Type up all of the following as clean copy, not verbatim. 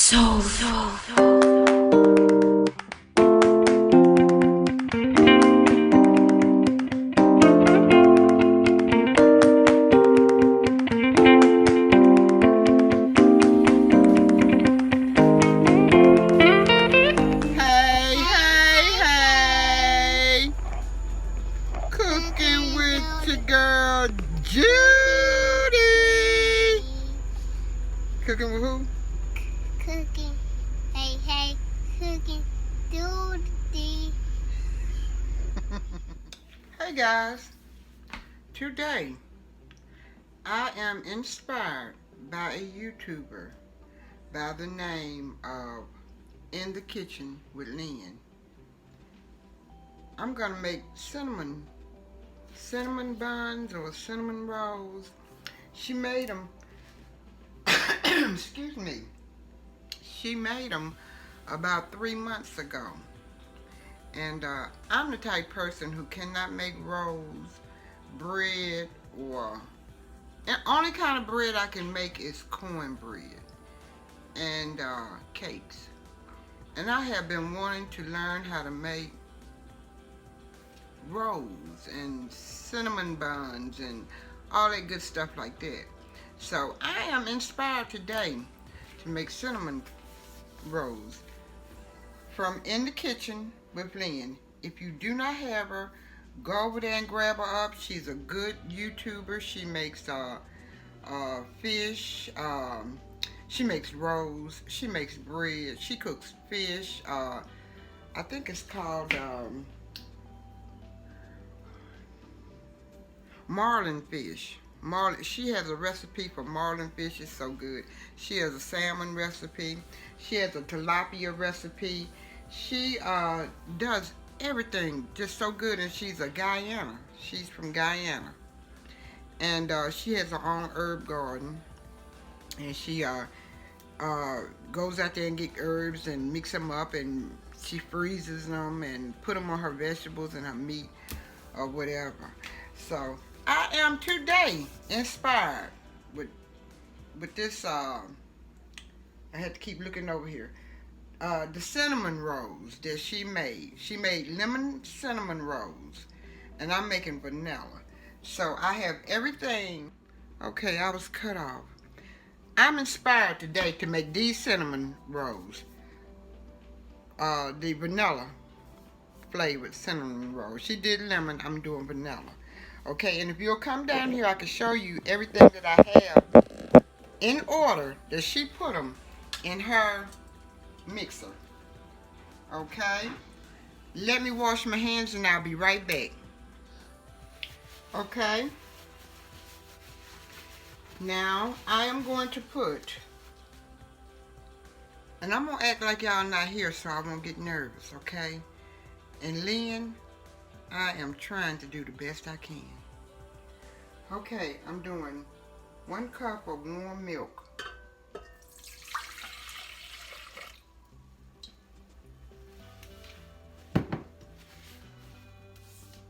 Hey, hey, hey! Cooking with your girl Judy. Cooking with who? Cooking. Hey, hey, cooking. Duty. Hey guys, today I am inspired by a YouTuber by the name of In the Kitchen with Lynn. I'm gonna make cinnamon buns or cinnamon rolls. She made them, excuse me, she made them about 3 months ago. And I'm the type person who cannot make rolls, bread, or the only kind of bread I can make is cornbread and cakes. And I have been wanting to learn how to make rolls and cinnamon buns and all that good stuff like that. So I am inspired today to make cinnamon rolls from In the Kitchen with Lynn. If you do not have her, go over there and grab her up. She's a good YouTuber. She makes fish. She makes rolls. She makes bread. She cooks fish. I think it's called marlin fish. She has a recipe for marlin fish. It's so good. She has a salmon recipe. She has a tilapia recipe. She does everything just so good, and she's a Guyana. She's from Guyana, and she has her own herb garden, and she goes out there and get herbs and mix them up, and she freezes them and put them on her vegetables and her meat or whatever. So I am today inspired with this. I had to keep looking over here. The cinnamon rolls that she made. She made lemon cinnamon rolls, and I'm making vanilla. So I have everything. Okay, I was cut off. I'm inspired today to make these cinnamon rolls. The vanilla flavored cinnamon rolls. She did lemon, I'm doing vanilla. Okay, and if you'll come down here, I can show you everything that I have in order that she put them in her mixer. Okay, let me wash my hands and I'll be right back. Okay, now I am going to put, and I'm gonna act like y'all not here so I won't get nervous. Okay, and Lynn, I am trying to do the best I can. Okay, I'm doing 1 cup of warm milk,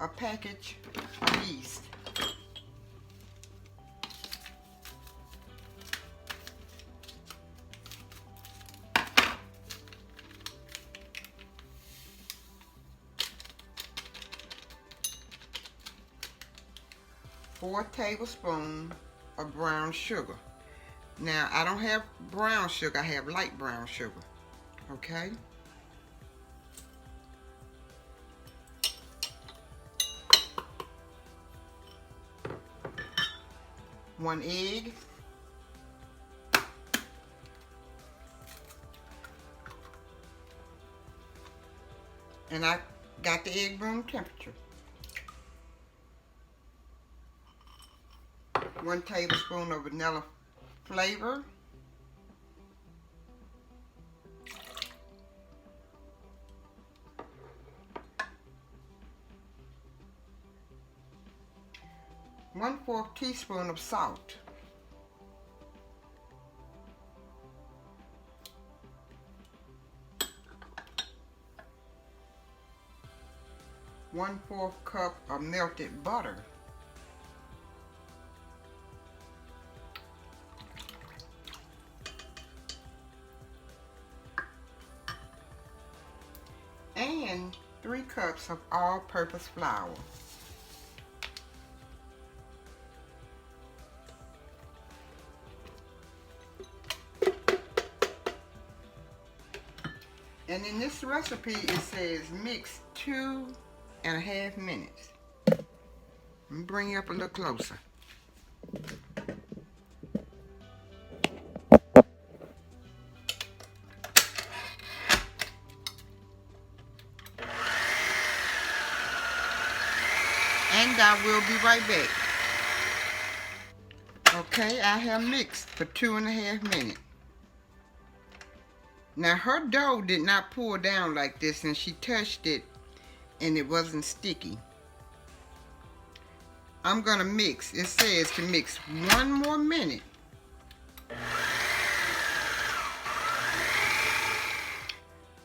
a package of yeast, four tablespoons of brown sugar. Now, I don't have brown sugar, I have light brown sugar. Okay? One egg. And I got the egg room temperature. 1 tablespoon of vanilla flavor. One-fourth teaspoon of salt. One-fourth cup of melted butter. 3 cups of all-purpose flour. And in this recipe, it says mix 2.5 minutes. Let me bring you up a little closer. And I will be right back. Okay, I have mixed for 2.5 minutes. Now her dough did not pour down like this, and she touched it and it wasn't sticky. I'm gonna mix. It says to mix 1 more minute.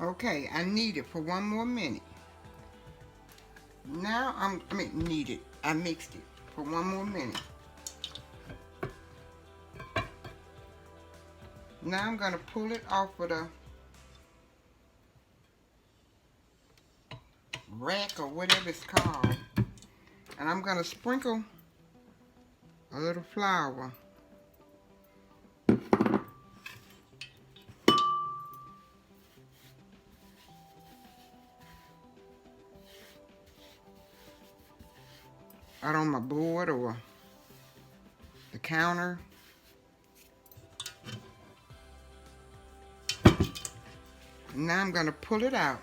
Okay, I need it for 1 more minute. Now need it. I mixed it for 1 more minute. Now I'm gonna pull it off of the rack or whatever it's called, and I'm gonna sprinkle a little flour. Out on my board or the counter. Now I'm gonna pull it out.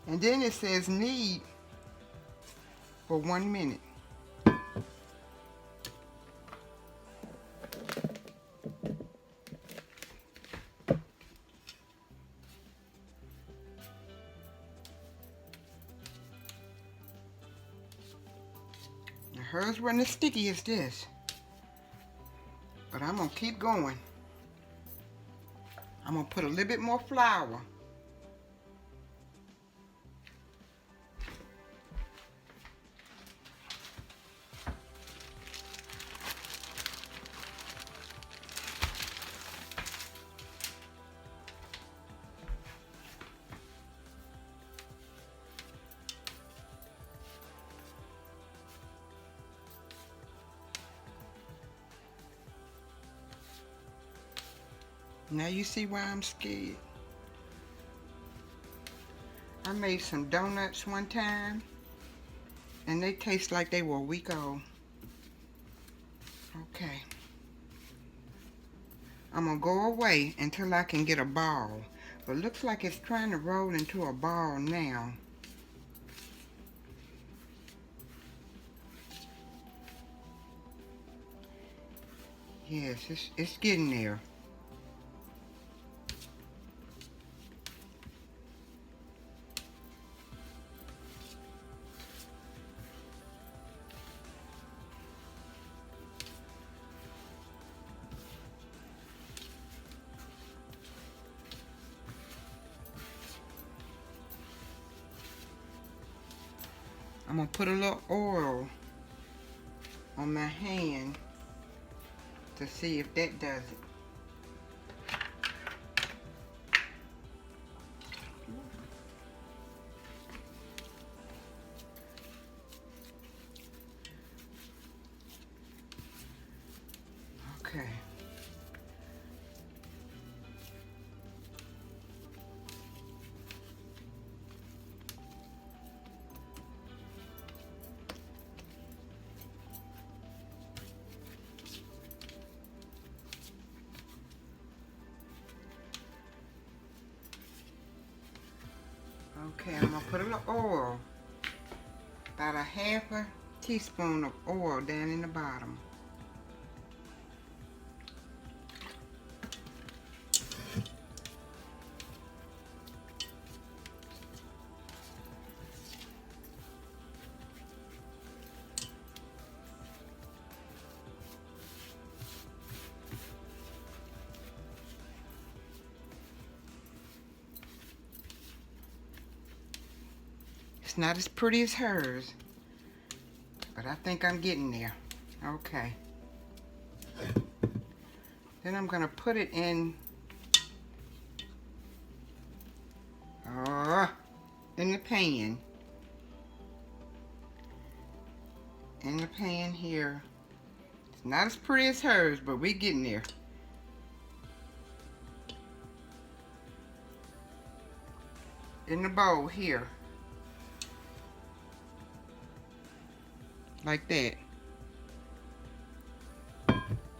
And then it says knead for 1 minute. Now hers wasn't as sticky as this, but I'm gonna keep going. I'm gonna put a little bit more flour. Now you see why I'm scared. I made some donuts one time, and they taste like they were a week old. Okay. I'm gonna go away until I can get a ball. But it looks like it's trying to roll into a ball now. Yes, it's getting there. I'm gonna put a little oil on my hand to see if that does it. Okay. Okay, I'm gonna put a little oil, about a half a teaspoon of oil down in the bottom. It's not as pretty as hers, but I think I'm getting there. Okay. Then I'm gonna put it in the pan. In the pan here. It's not as pretty as hers, but we're getting there. In the bowl here. Like that.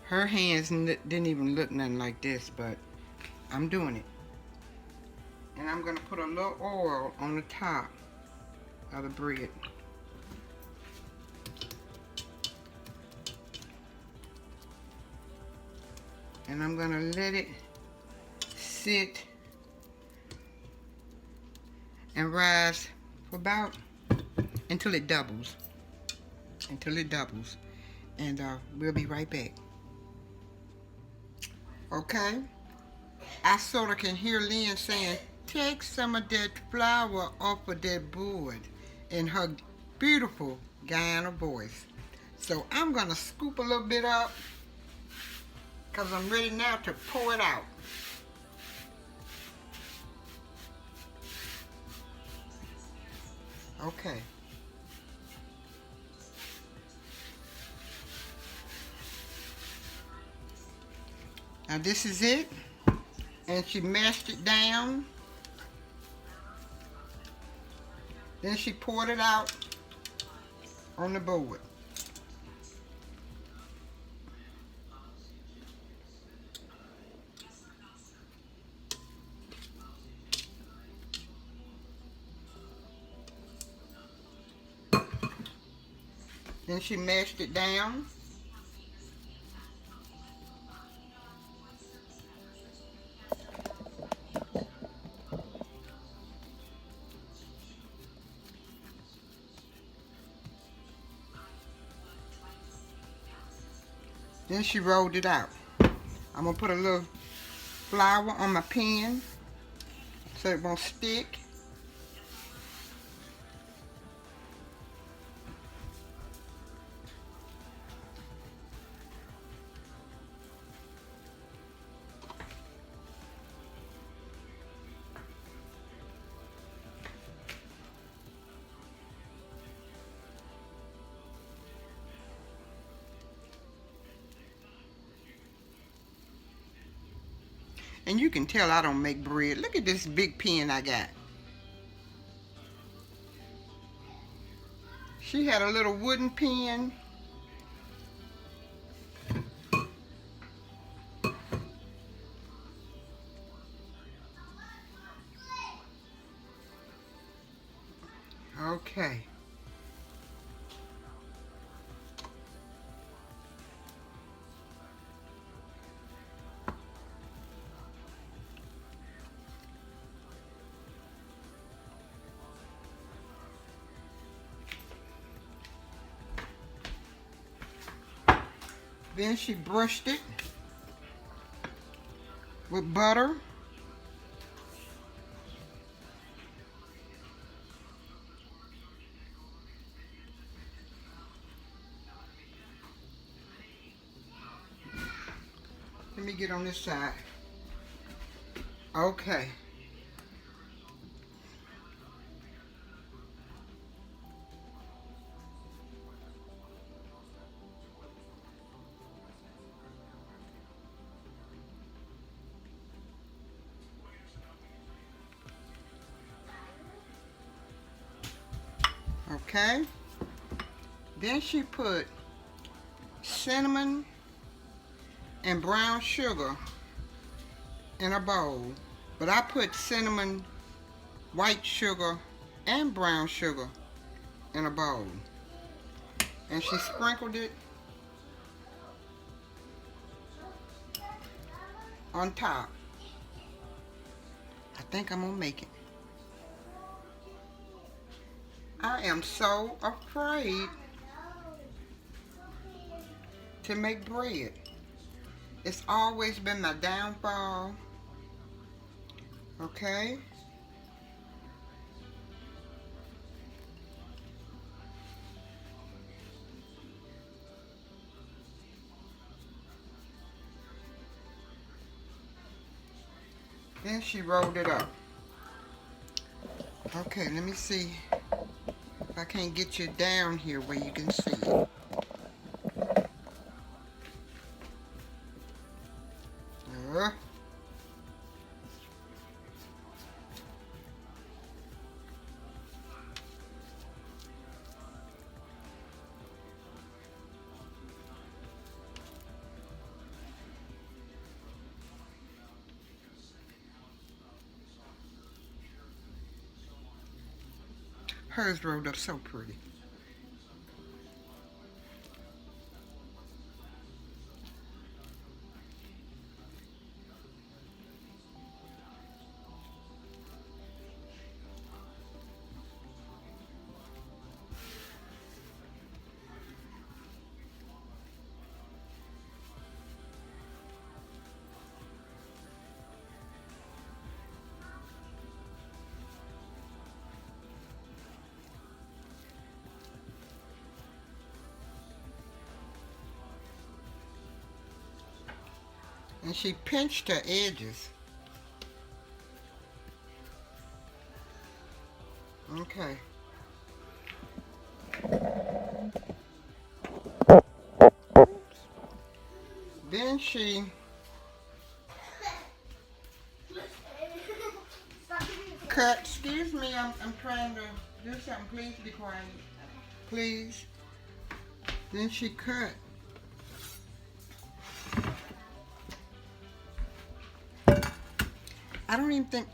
Her hands didn't even look nothing like this, but I'm doing it. And I'm gonna put a little oil on the top of the bread. And I'm gonna let it sit and rise for about until it doubles. And we'll be right back. Okay, I sort of can hear Lynn saying, take some of that flour off of that board in her beautiful Guyana voice. So I'm gonna scoop a little bit up because I'm ready now to pour it out. Okay. Now this is it. And she mashed it down. Then she poured it out on the board. Then she mashed it down. Then she rolled it out. I'm gonna put a little flour on my pan so it won't stick. And you can tell I don't make bread. Look at this big pan I got. She had a little wooden pan. Okay. Then she brushed it with butter. Let me get on this side. Okay. Okay. Then she put cinnamon and brown sugar in a bowl. But I put cinnamon, white sugar, and brown sugar in a bowl. And she sprinkled it on top. I think I'm gonna make it. I am so afraid to make bread. It's always been my downfall. Okay? Then she rolled it up. Okay, let me see if I can't get you down here where you can see it. Hers rolled up so pretty. And she pinched her edges. Okay. Then she cut. Excuse me, I'm trying to do something. Please be quiet. Please. Then she cut.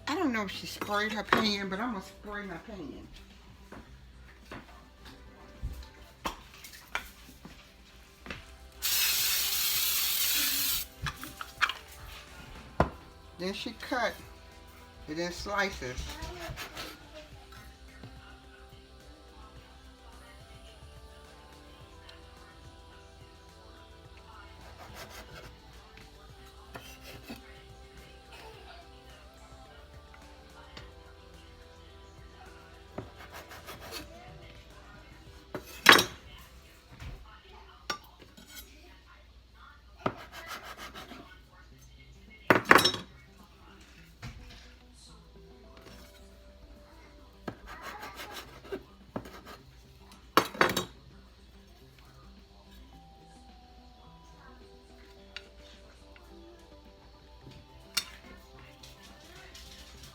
I don't know if she sprayed her pan, but I'm gonna spray my pan. Then she cut it in slices.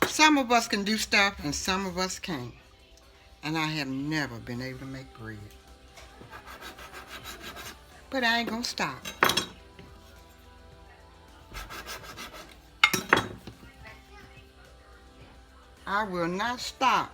Some of us can do stuff and some of us can't. And I have never been able to make bread. But I ain't gonna stop. I will not stop.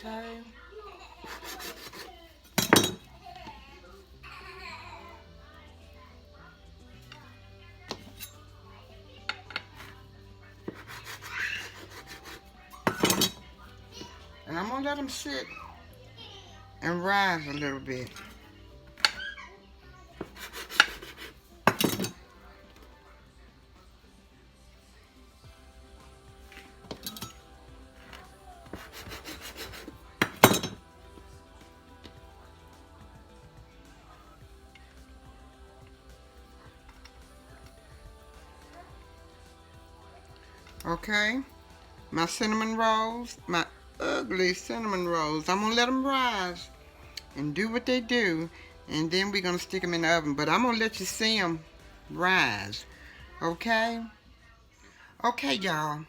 Okay. And I'm gonna let them sit and rise a little bit. Okay, my cinnamon rolls, my ugly cinnamon rolls, I'm gonna let them rise and do what they do, and then we're gonna stick them in the oven. But I'm gonna let you see them rise. Okay? Okay, y'all.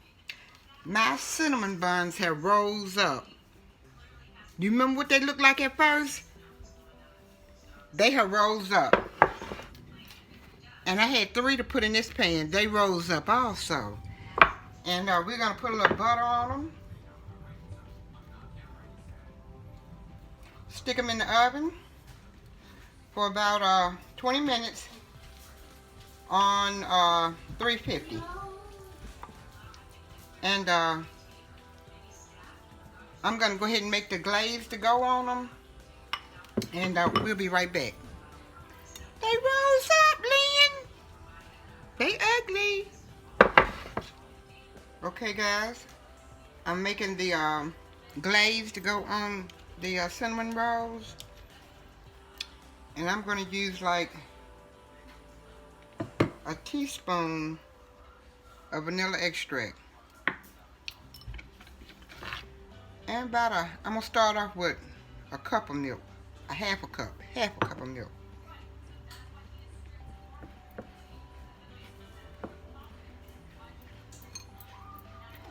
My cinnamon buns have rose up. You remember what they looked like at first? They have rose up. And I had 3 to put in this pan. They rose up also. And we're going to put a little butter on them. Stick them in the oven for about 20 minutes on 350. And I'm going to go ahead and make the glaze to go on them. And we'll be right back. They rose up, Lynn. ugly. Okay, guys. I'm making the glaze to go on the cinnamon rolls. And I'm going to use like a teaspoon of vanilla extract. And I'm going to start off with a cup of milk. Half a cup of milk.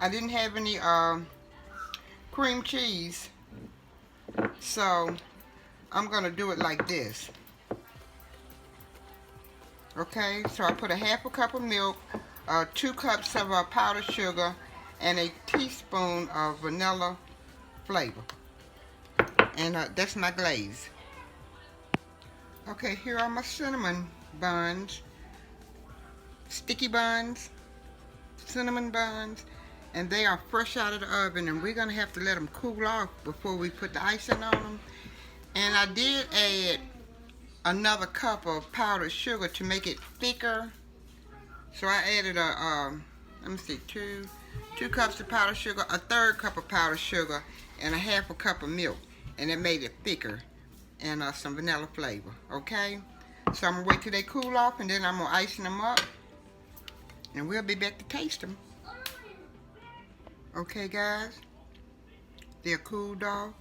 I didn't have any cream cheese, so I'm going to do it like this. Okay, so I put a half a cup of milk, 2 cups of powdered sugar, and a teaspoon of vanilla flavor. And that's my glaze. Okay, here are my cinnamon buns. Sticky buns, cinnamon buns, and they are fresh out of the oven, and we're going to have to let them cool off before we put the icing on them. And I did add another cup of powdered sugar to make it thicker. So I added let me see, two cups of powdered sugar, a third cup of powdered sugar, and a half a cup of milk, and it made it thicker, and some vanilla flavor. Okay, so I'm gonna wait till they cool off, and then I'm gonna ice them up, and we'll be back to taste them. Okay, guys, they're cooled off.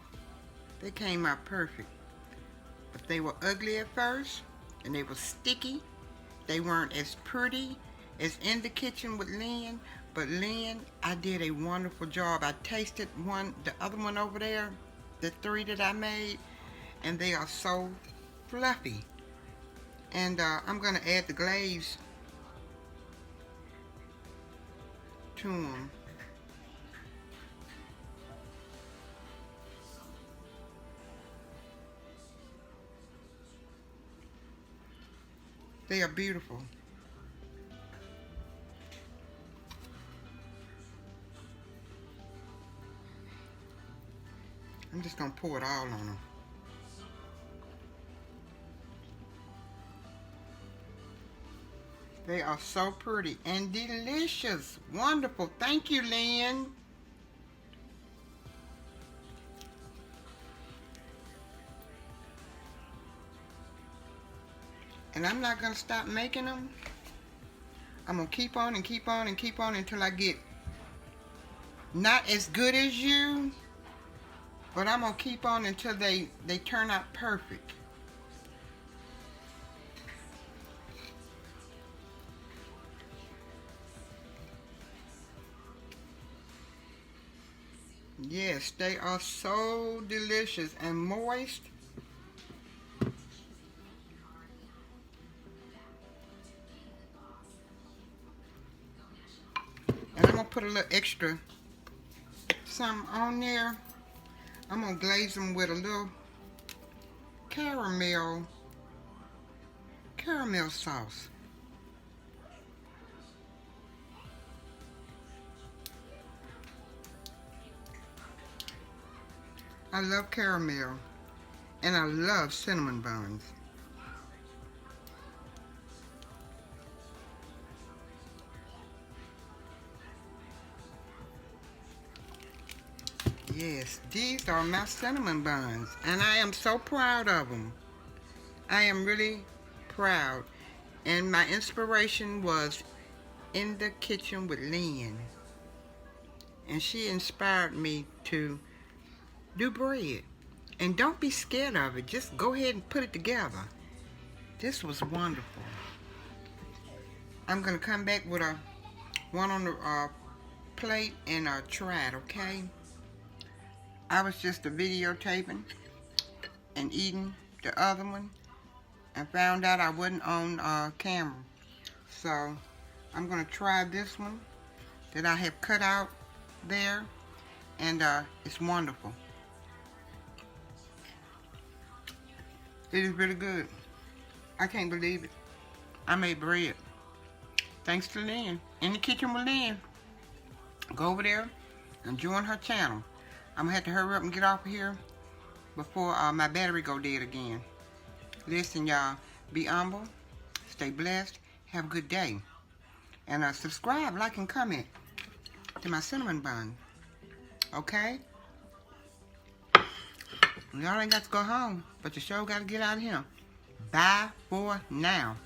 They came out perfect, but they were ugly at first, and they were sticky. They weren't as pretty as in the kitchen with Lynn, but Lynn, I did a wonderful job. I tasted the other one over there, the 3 that I made, and they are so fluffy. And I'm gonna add the glaze to them. They are beautiful. I'm just gonna pour it all on them. They are so pretty and delicious. Wonderful. Thank you, Lynn. And I'm not gonna stop making them. I'm gonna keep on and keep on and keep on until I get not as good as you, but I'm gonna keep on until they turn out perfect. Yes, they are so delicious and moist. And I'm gonna put a little extra some on there. I'm gonna glaze them with a little caramel sauce. I love caramel, and I love cinnamon buns. Yes, these are my cinnamon buns, and I am so proud of them. I am really proud. And my inspiration was in the kitchen with Lynn. And she inspired me to do bread. And don't be scared of it. Just go ahead and put it together. This was wonderful. I'm going to come back with one on the plate and try it, okay? I was just videotaping and eating the other one and found out I wasn't on camera. So I'm going to try this one that I have cut out there, and it's wonderful. It is really good. I can't believe it. I made bread. Thanks to Lynn. In the kitchen with Lynn. Go over there and join her channel. I'm gonna have to hurry up and get off of here before my battery go dead again. Listen, y'all, be humble, stay blessed, have a good day. And subscribe, like, and comment to my cinnamon bun. Okay? Y'all ain't got to go home, but you sure got to get out of here. Bye for now.